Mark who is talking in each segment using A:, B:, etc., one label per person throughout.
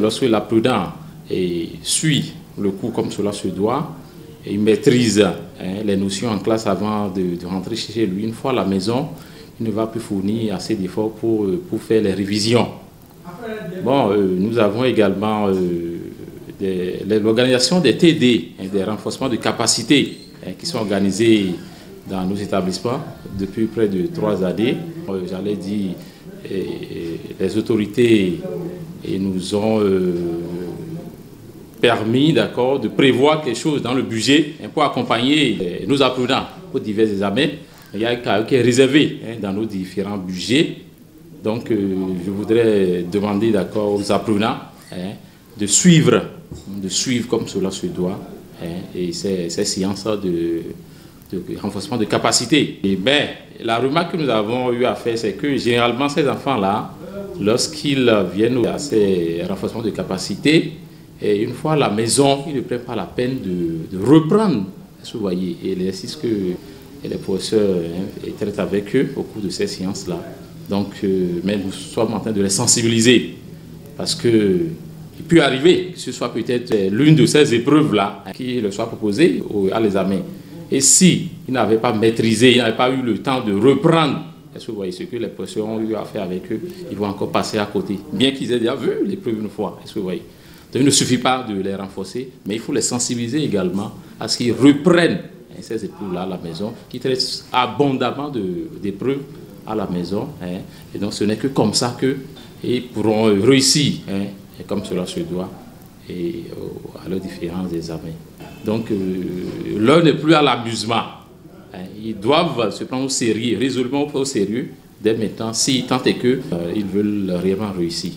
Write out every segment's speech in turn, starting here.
A: Lorsque l'apprenant suit le cours comme cela se doit, et il maîtrise les notions en classe avant de rentrer chez lui, une fois à la maison, il ne va plus fournir assez d'efforts pour faire les révisions. Bon, nous avons également l'organisation des TD, des renforcements de capacité qui sont organisés dans nos établissements depuis près de 3 années. J'allais dire, les autorités nous ont permis de prévoir quelque chose dans le budget pour accompagner nos apprenants pour divers examens. Il y a un cas qui est réservé dans nos différents budgets. Donc, je voudrais demander aux apprenants de suivre comme cela se doit et ces séances de renforcement de capacité. Et la remarque que nous avons eu à faire, c'est que généralement, ces enfants-là, lorsqu'ils viennent à ces renforcements de capacité, et une fois à la maison, ils ne prennent pas la peine de reprendre, vous voyez, et l'exercice que les professeurs traitent avec eux au cours de ces séances-là. Donc, mais nous sommes en train de les sensibiliser parce qu'il peut arriver que ce soit peut-être l'une de ces épreuves-là qui leur soit proposée à l'examen. Et si ils n'avaient pas maîtrisé, ils n'avaient pas eu le temps de reprendre, est-ce que vous voyez ce que les professeurs ont eu à faire avec eux, ils vont encore passer à côté, bien qu'ils aient déjà vu l'épreuve une fois, est-ce que vous voyez. Donc, il ne suffit pas de les renforcer, mais il faut les sensibiliser également à ce qu'ils reprennent ces épreuves-là à la maison, qui traitent abondamment d'épreuves à la maison. Et donc, ce n'est que comme ça qu'ils pourront réussir, comme cela se doit, à leurs différents examens. Donc, l'heure n'est plus à l'amusement. Ils doivent se prendre au sérieux, résolument au sérieux, dès maintenant, si tant est qu'ils veulent réellement réussir.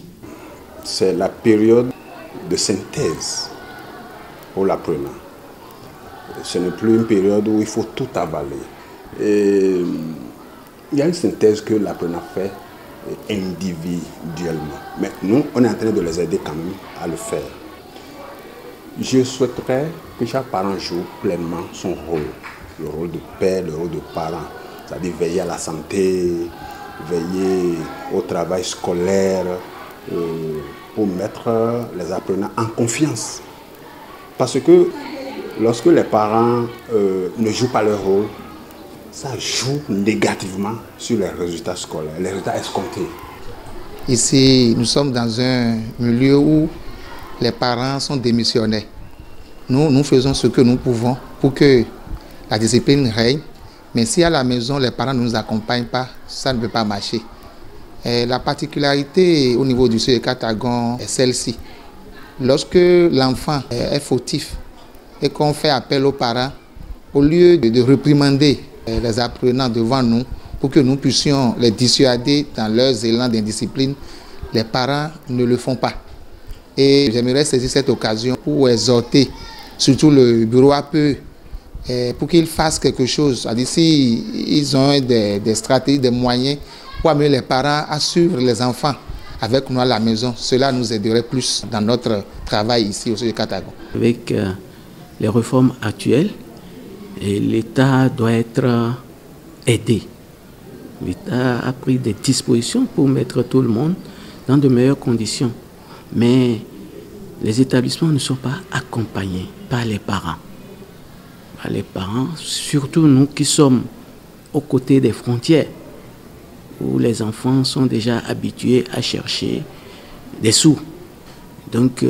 B: C'est la période de synthèse pour l'apprenant. Ce n'est plus une période où il faut tout avaler. Et il y a une synthèse que l'apprenant fait individuellement. Mais nous, on est en train de les aider quand même à le faire. Je souhaiterais que chaque parent joue pleinement son rôle. Le rôle de père, le rôle de parent. C'est-à-dire veiller à la santé, veiller au travail scolaire, pour mettre les apprenants en confiance. Parce que lorsque les parents ne jouent pas leur rôle, ça joue négativement sur les résultats scolaires, les résultats escomptés.
C: Ici, nous sommes dans un milieu où les parents sont démissionnaires. Nous faisons ce que nous pouvons pour que la discipline règne. Mais si à la maison, les parents ne nous accompagnent pas, ça ne peut pas marcher. Et la particularité au niveau du CEI Katagon est celle-ci. Lorsque l'enfant est fautif et qu'on fait appel aux parents, au lieu de réprimander les apprenants devant nous pour que nous puissions les dissuader dans leurs élans d'indiscipline, les parents ne le font pas. Et j'aimerais saisir cette occasion pour exhorter surtout le bureau APE pour qu'ils fassent quelque chose. C'est-à-dire s'ils ont des stratégies, des moyens pour amener les parents à suivre les enfants avec nous à la maison, cela nous aiderait plus dans notre travail ici au CEI Katagon.
D: Avec les réformes actuelles, l'État doit être aidé. L'État a pris des dispositions pour mettre tout le monde dans de meilleures conditions. Mais les établissements ne sont pas accompagnés par les parents. Par les parents, surtout nous qui sommes aux côtés des frontières, où les enfants sont déjà habitués à chercher des sous. Donc,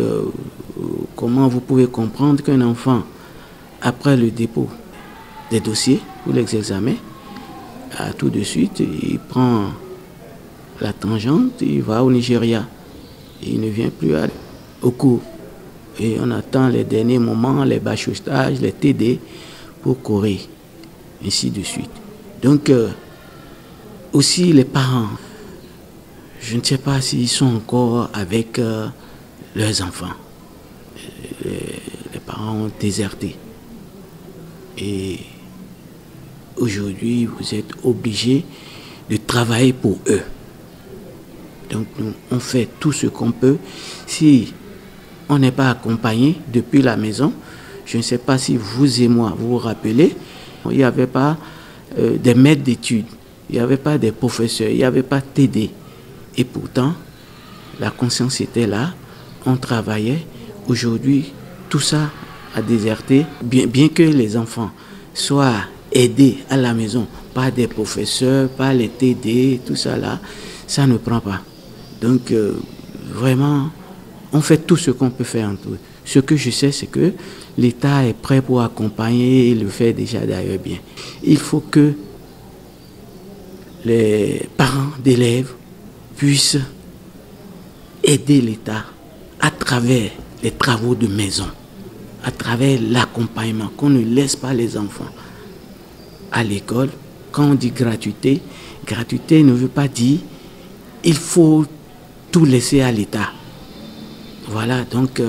D: comment vous pouvez comprendre qu'un enfant, après le dépôt des dossiers pour les examens, tout de suite, il prend la tangente, il va au Nigeria. Il ne vient plus au cours. Et on attend les derniers moments, les bachotages, les TD pour courir, ainsi de suite. Donc, aussi les parents, je ne sais pas s'ils sont encore avec leurs enfants. Les parents ont déserté. Et aujourd'hui, vous êtes obligés de travailler pour eux. Donc, nous, on fait tout ce qu'on peut. Si on n'est pas accompagné depuis la maison, je ne sais pas si vous et moi, vous vous rappelez, il n'y avait pas des maîtres d'études, il n'y avait pas des professeurs, il n'y avait pas TD. Et pourtant, la conscience était là. on travaillait. Aujourd'hui, tout ça a déserté. Bien que les enfants soient aidés à la maison par des professeurs, par les TD, tout ça là, ça ne prend pas. Donc, vraiment, on fait tout ce qu'on peut faire en tout. Ce que je sais, c'est que l'État est prêt pour accompagner et le fait déjà d'ailleurs bien. Il faut que les parents d'élèves puissent aider l'État à travers les travaux de maison, à travers l'accompagnement, qu'on ne laisse pas les enfants à l'école. Quand on dit gratuité, gratuité ne veut pas dire il faut tout laisser à l'État. Voilà, donc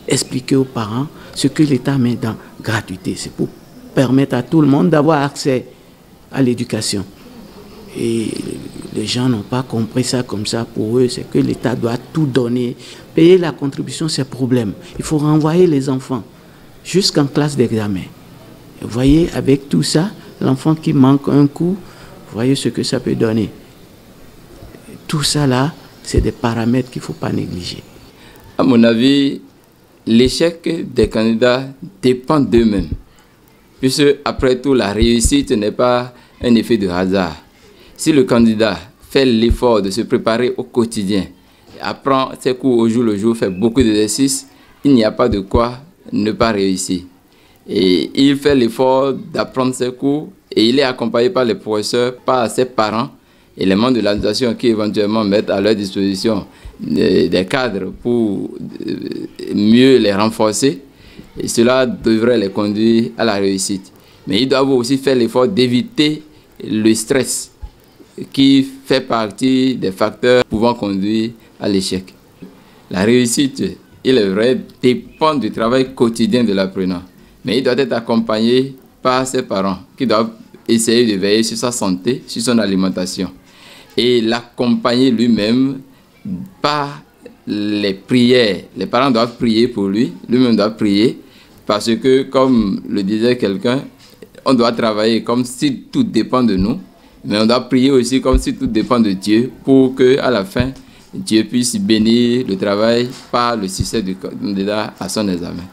D: expliquer aux parents ce que l'État met dans gratuité. C'est pour permettre à tout le monde d'avoir accès à l'éducation. Et les gens n'ont pas compris ça comme ça. Pour eux, c'est que l'État doit tout donner. Payer la contribution, c'est problème. Il faut renvoyer les enfants jusqu'en classe d'examen. Vous voyez, avec tout ça, l'enfant qui manque un cours, vous voyez ce que ça peut donner. Tout ça là, c'est des paramètres qu'il ne faut pas négliger.
E: À mon avis, l'échec des candidats dépend d'eux-mêmes. Puisque, après tout, la réussite n'est pas un effet de hasard. Si le candidat fait l'effort de se préparer au quotidien, apprend ses cours au jour le jour, fait beaucoup d'exercices, il n'y a pas de quoi ne pas réussir. Et il fait l'effort d'apprendre ses cours et il est accompagné par les professeurs, par ses parents et les membres de l'administration qui éventuellement mettent à leur disposition des cadres pour mieux les renforcer. Et cela devrait les conduire à la réussite. Mais ils doivent aussi faire l'effort d'éviter le stress qui fait partie des facteurs pouvant conduire à l'échec. La réussite, il est vrai, dépend du travail quotidien de l'apprenant. Mais il doit être accompagné par ses parents qui doivent essayer de veiller sur sa santé, sur son alimentation. Et l'accompagner lui-même par les prières. Les parents doivent prier pour lui, lui-même doit prier, parce que, comme le disait quelqu'un, on doit travailler comme si tout dépend de nous, mais on doit prier aussi comme si tout dépend de Dieu, pour qu'à la fin, Dieu puisse bénir le travail par le succès du candidat à son examen.